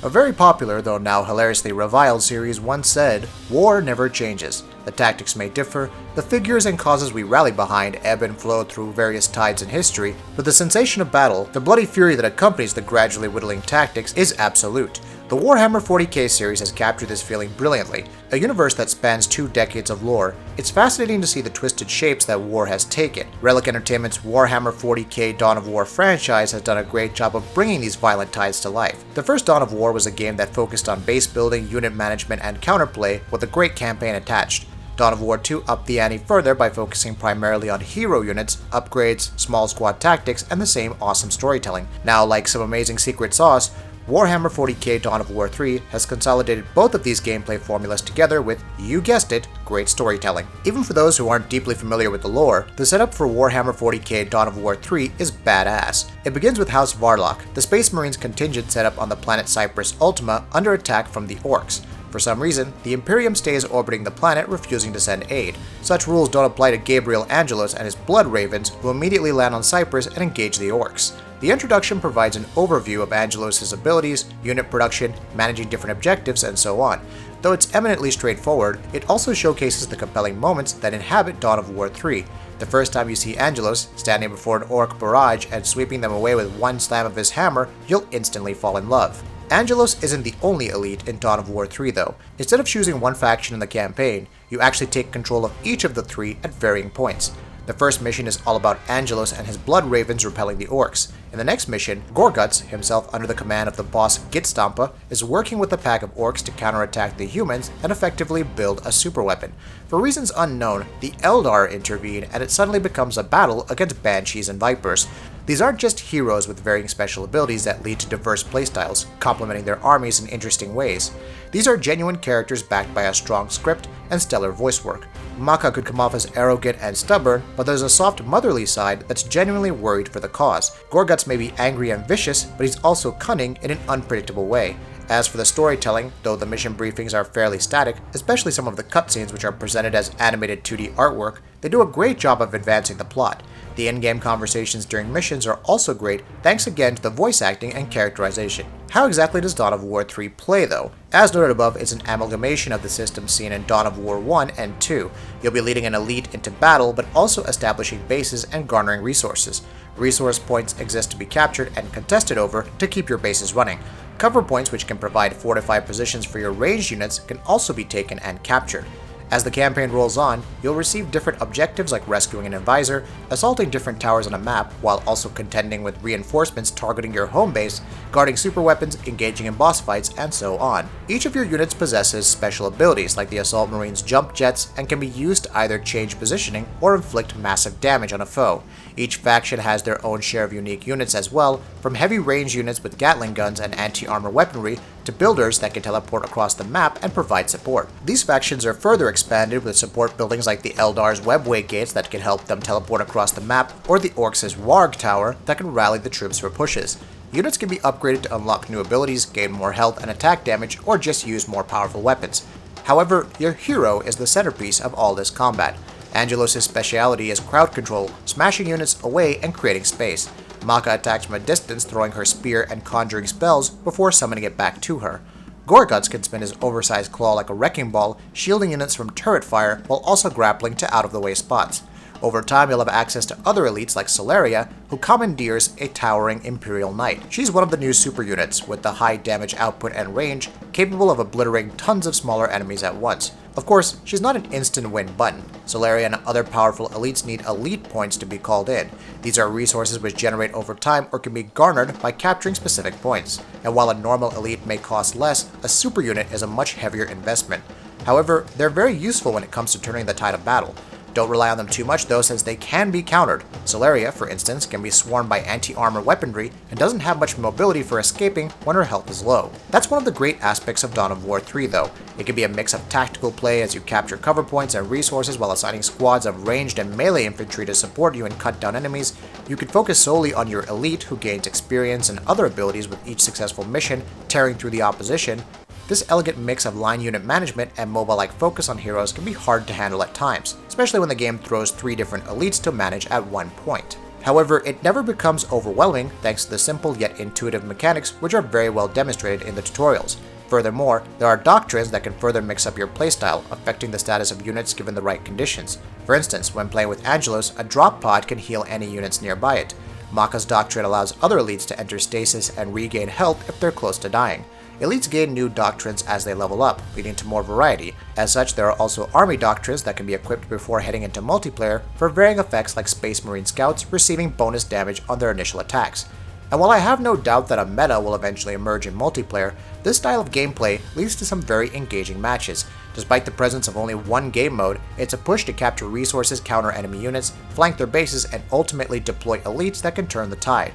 A very popular, though now hilariously reviled series once said, "War never changes. The tactics may differ, the figures and causes we rally behind ebb and flow through various tides in history, but the sensation of battle, the bloody fury that accompanies the gradually whittling tactics, is absolute." The Warhammer 40k series has captured this feeling brilliantly. A universe that spans 2 decades of lore, it's fascinating to see the twisted shapes that war has taken. Relic Entertainment's Warhammer 40k Dawn of War franchise has done a great job of bringing these violent tides to life. The first Dawn of War was a game that focused on base building, unit management, and counterplay with a great campaign attached. Dawn of War 2 upped the ante further by focusing primarily on hero units, upgrades, small squad tactics, and the same awesome storytelling. Now, like some amazing secret sauce, Warhammer 40k Dawn of War 3 has consolidated both of these gameplay formulas together with, you guessed it, great storytelling. Even for those who aren't deeply familiar with the lore, the setup for Warhammer 40k Dawn of War 3 is badass. It begins with House Varlock, the Space Marines contingent set up on the planet Cyprus Ultima under attack from the Orcs. For some reason, the Imperium stays orbiting the planet, refusing to send aid. Such rules don't apply to Gabriel Angelos and his Blood Ravens, who immediately land on Cyprus and engage the Orcs. The introduction provides an overview of Angelos' abilities, unit production, managing different objectives, and so on. Though it's eminently straightforward, it also showcases the compelling moments that inhabit Dawn of War 3. The first time you see Angelos standing before an Orc barrage and sweeping them away with one slam of his hammer, you'll instantly fall in love. Angelos isn't the only elite in Dawn of War 3 though. Instead of choosing one faction in the campaign, you actually take control of each of the 3 at varying points. The first mission is all about Angelos and his Blood Ravens repelling the Orcs. In the next mission, Gorguts, himself under the command of the boss Gitstampa, is working with a pack of Orcs to counterattack the humans and effectively build a superweapon. For reasons unknown, the Eldar intervene and it suddenly becomes a battle against Banshees and Vipers. These aren't just heroes with varying special abilities that lead to diverse playstyles, complementing their armies in interesting ways. These are genuine characters backed by a strong script and stellar voice work. Maka could come off as arrogant and stubborn, but there's a soft motherly side that's genuinely worried for the cause. Gorguts may be angry and vicious, but he's also cunning in an unpredictable way. As for the storytelling, though the mission briefings are fairly static, especially some of the cutscenes which are presented as animated 2D artwork, they do a great job of advancing the plot. The in-game conversations during missions are also great, thanks again to the voice acting and characterization. How exactly does Dawn of War 3 play though? As noted above, it's an amalgamation of the systems seen in Dawn of War 1 and 2. You'll be leading an elite into battle, but also establishing bases and garnering resources. Resource points exist to be captured and contested over to keep your bases running. Cover points, which can provide fortified positions for your ranged units, can also be taken and captured. As the campaign rolls on, you'll receive different objectives like rescuing an advisor, assaulting different towers on a map, while also contending with reinforcements targeting your home base, guarding superweapons, engaging in boss fights, and so on. Each of your units possesses special abilities like the Assault Marines' jump jets and can be used to either change positioning or inflict massive damage on a foe. Each faction has their own share of unique units as well, from heavy range units with Gatling guns and anti-armor weaponry to builders that can teleport across the map and provide support. These factions are further expanded with support buildings like the Eldar's Webway Gates that can help them teleport across the map, or the Orcs' Warg Tower that can rally the troops for pushes. Units can be upgraded to unlock new abilities, gain more health and attack damage, or just use more powerful weapons. However, your hero is the centerpiece of all this combat. Angelos' speciality is crowd control, smashing units away and creating space. Maka attacks from a distance, throwing her spear and conjuring spells before summoning it back to her. Gorguts can spin his oversized claw like a wrecking ball, shielding units from turret fire while also grappling to out-of-the-way spots. Over time, you'll have access to other elites like Solaria, who commandeers a towering Imperial Knight. She's one of the new super units, with the high damage output and range, capable of obliterating tons of smaller enemies at once. Of course, she's not an instant win button. Solaria and other powerful elites need elite points to be called in. These are resources which generate over time or can be garnered by capturing specific points. And while a normal elite may cost less, a super unit is a much heavier investment. However, they're very useful when it comes to turning the tide of battle. Don't rely on them too much though, since they can be countered. Solaria, for instance, can be swarmed by anti-armor weaponry and doesn't have much mobility for escaping when her health is low. That's one of the great aspects of Dawn of War 3 though. It can be a mix of tactical play as you capture cover points and resources while assigning squads of ranged and melee infantry to support you and cut down enemies. You can focus solely on your elite, who gains experience and other abilities with each successful mission, tearing through the opposition. This elegant mix of line unit management and MOBA-like focus on heroes can be hard to handle at times, especially when the game throws 3 different elites to manage at one point. However, it never becomes overwhelming thanks to the simple yet intuitive mechanics which are very well demonstrated in the tutorials. Furthermore, there are doctrines that can further mix up your playstyle, affecting the status of units given the right conditions. For instance, when playing with Angelos, a drop pod can heal any units nearby it. Maka's doctrine allows other elites to enter stasis and regain health if they're close to dying. Elites gain new doctrines as they level up, leading to more variety. As such, there are also army doctrines that can be equipped before heading into multiplayer for varying effects, like Space Marine scouts receiving bonus damage on their initial attacks. And while I have no doubt that a meta will eventually emerge in multiplayer, this style of gameplay leads to some very engaging matches. Despite the presence of only one game mode, it's a push to capture resources, counter enemy units, flank their bases, and ultimately deploy elites that can turn the tide.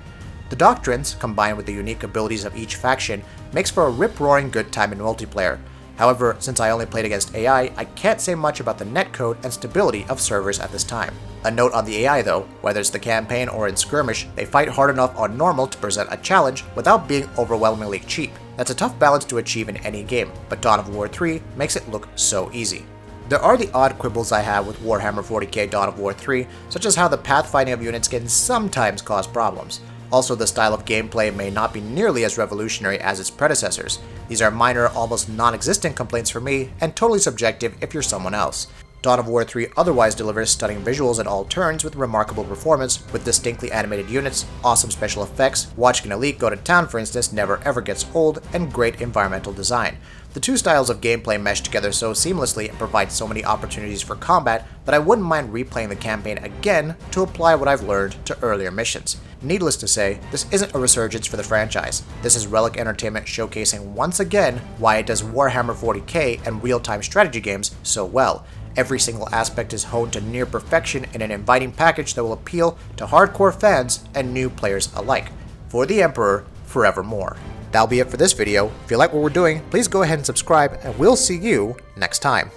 The doctrines, combined with the unique abilities of each faction, makes for a rip-roaring good time in multiplayer. However, since I only played against AI, I can't say much about the netcode and stability of servers at this time. A note on the AI though, whether it's the campaign or in skirmish, they fight hard enough on normal to present a challenge without being overwhelmingly cheap. That's a tough balance to achieve in any game, but Dawn of War 3 makes it look so easy. There are the odd quibbles I have with Warhammer 40k Dawn of War 3, such as how the pathfinding of units can sometimes cause problems. Also, the style of gameplay may not be nearly as revolutionary as its predecessors. These are minor, almost non-existent complaints for me, and totally subjective if you're someone else. Dawn of War 3 otherwise delivers stunning visuals at all turns with remarkable performance, with distinctly animated units, awesome special effects, watching an elite go to town for instance never ever gets old, and great environmental design. The two styles of gameplay mesh together so seamlessly and provide so many opportunities for combat that I wouldn't mind replaying the campaign again to apply what I've learned to earlier missions. Needless to say, this isn't a resurgence for the franchise. This is Relic Entertainment showcasing once again why it does Warhammer 40k and real-time strategy games so well. Every single aspect is honed to near perfection in an inviting package that will appeal to hardcore fans and new players alike. For the Emperor, forevermore. That'll be it for this video. If you like what we're doing, please go ahead and subscribe, and we'll see you next time.